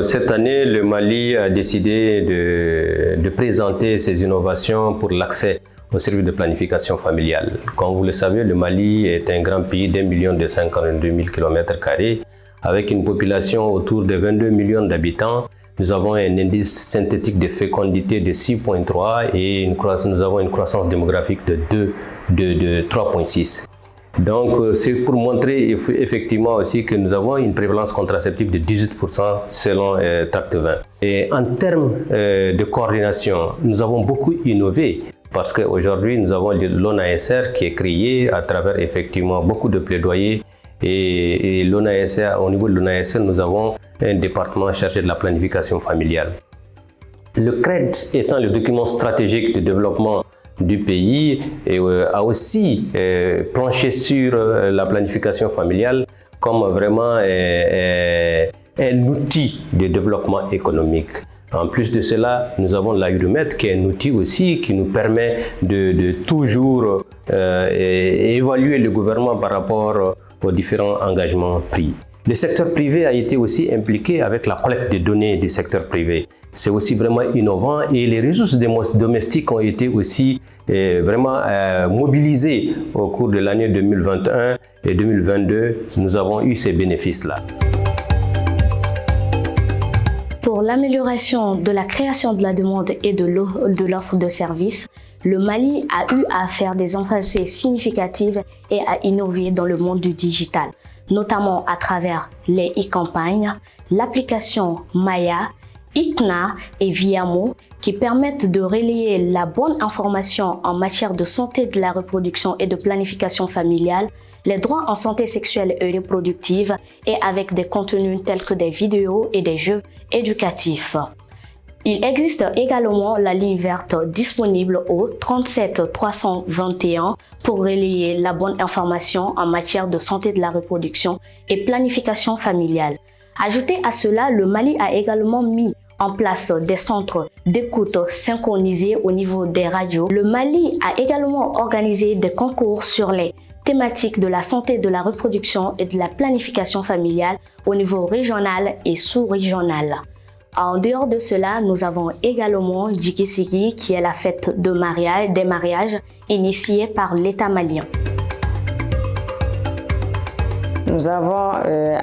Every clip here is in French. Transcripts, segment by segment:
Cette année, le Mali a décidé de présenter ses innovations pour l'accès au service de planification familiale. Comme vous le savez, le Mali est un grand pays d'1,252,000 km² avec une population autour de 22 millions d'habitants. Nous avons un indice synthétique de fécondité de 6,3 et nous avons une croissance démographique de 3,6. Donc, c'est pour montrer effectivement aussi que nous avons une prévalence contraceptive de 18% selon Tract 20. Et en termes de coordination, nous avons beaucoup innové parce qu'aujourd'hui, nous avons l'ONASR qui est créé à travers effectivement beaucoup de plaidoyers. Et l'ONASR, au niveau de l'ONASR, nous avons un département chargé de la planification familiale. Le CRED étant le document stratégique de développement du pays a aussi planché sur la planification familiale comme vraiment un outil de développement économique. En plus de cela, nous avons l'AUDMET qui est un outil aussi qui nous permet de toujours évaluer le gouvernement par rapport aux différents engagements pris. Le secteur privé a été aussi impliqué avec la collecte de données du secteur privé. C'est aussi vraiment innovant et les ressources domestiques ont été aussi vraiment mobilisées au cours de l'année 2021 et 2022. Nous avons eu ces bénéfices-là. Pour l'amélioration de la création de la demande et de l'offre de services, le Mali a eu à faire des avancées significatives et à innover dans le monde du digital, notamment à travers les e-campagnes, l'application Maya, ICNA et Viamo qui permettent de relayer la bonne information en matière de santé de la reproduction et de planification familiale, les droits en santé sexuelle et reproductive et avec des contenus tels que des vidéos et des jeux éducatifs. Il existe également la ligne verte disponible au 37 321 pour relayer la bonne information en matière de santé de la reproduction et planification familiale. Ajouté à cela, le Mali a également mis en place des centres d'écoute synchronisés au niveau des radios. Le Mali a également organisé des concours sur les thématiques de la santé de la reproduction et de la planification familiale au niveau régional et sous-régional. En dehors de cela, nous avons également Djikisigi qui est la fête des mariages initiée par l'État malien. Nous avons,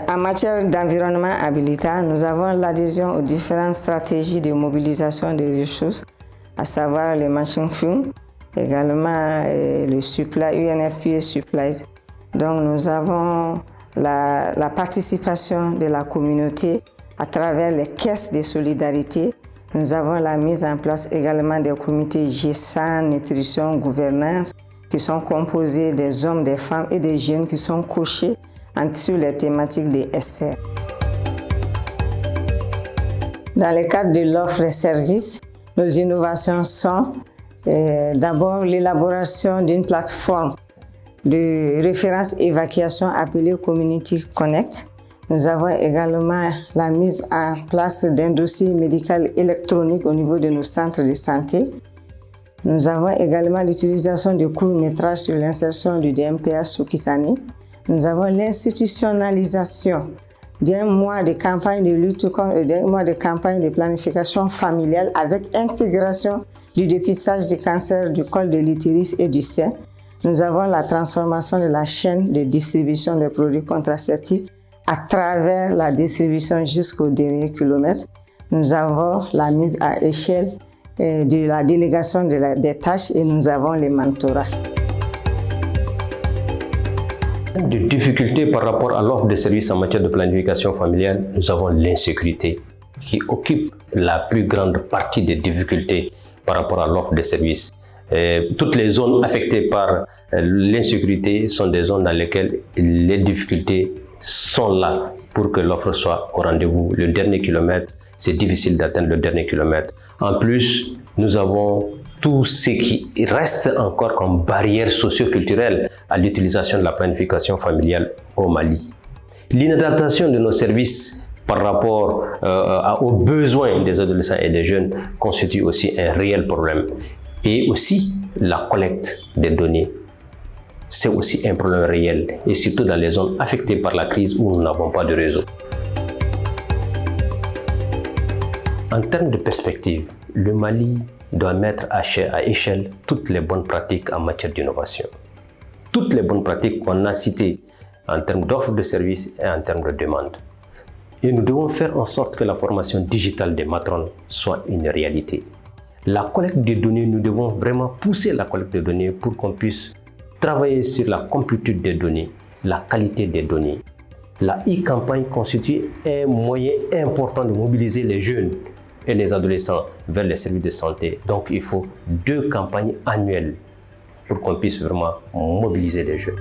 en matière d'environnement habitat, nous avons l'adhésion aux différentes stratégies de mobilisation des ressources, à savoir les matching funds, également le supply, UNFPA Supplies. Donc nous avons la participation de la communauté à travers les caisses de solidarité. Nous avons la mise en place également des comités gestion, nutrition, gouvernance qui sont composés des hommes, des femmes et des jeunes qui sont couchés sur les thématiques des SR. Dans le cadre de l'offre et services, nos innovations sont d'abord l'élaboration d'une plateforme de référence évacuation appelée Community Connect. Nous avons également la mise en place d'un dossier médical électronique au niveau de nos centres de santé. Nous avons également l'utilisation de courts-métrages sur l'insertion du DMPH sous-cutané. Nous avons l'institutionnalisation d'un mois de campagne de lutte contre d'un mois de campagne de planification familiale avec intégration du dépistage du cancer du col de l'utérus et du sein. Nous avons la transformation de la chaîne de distribution des produits contraceptifs à travers la distribution jusqu'au dernier kilomètre. Nous avons la mise à échelle de la délégation des tâches et nous avons les mentorats. De difficultés par rapport à l'offre de services en matière de planification familiale, nous avons l'insécurité qui occupe la plus grande partie des difficultés par rapport à l'offre de services. Toutes les zones affectées par l'insécurité sont des zones dans lesquelles les difficultés sont là pour que l'offre soit au rendez-vous. Le dernier kilomètre, c'est difficile d'atteindre le dernier kilomètre. En plus, nous avons tout ce qui reste encore comme barrière socio-culturelle à l'utilisation de la planification familiale au Mali. L'inadaptation de nos services par rapport aux besoins des adolescents et des jeunes constitue aussi un réel problème. Et aussi, la collecte des données, c'est aussi un problème réel, et surtout dans les zones affectées par la crise où nous n'avons pas de réseau. En termes de perspective, le Mali doit mettre à échelle toutes les bonnes pratiques en matière d'innovation. Toutes les bonnes pratiques qu'on a citées en termes d'offres de services et en termes de demande. Et nous devons faire en sorte que la formation digitale des matrones soit une réalité. La collecte des données, nous devons vraiment pousser la collecte des données pour qu'on puisse travailler sur la complétude des données, la qualité des données. La e-campagne constitue un moyen important de mobiliser les jeunes et les adolescents vers les services de santé. Donc il faut 2 campagnes annuelles pour qu'on puisse vraiment mobiliser les jeunes.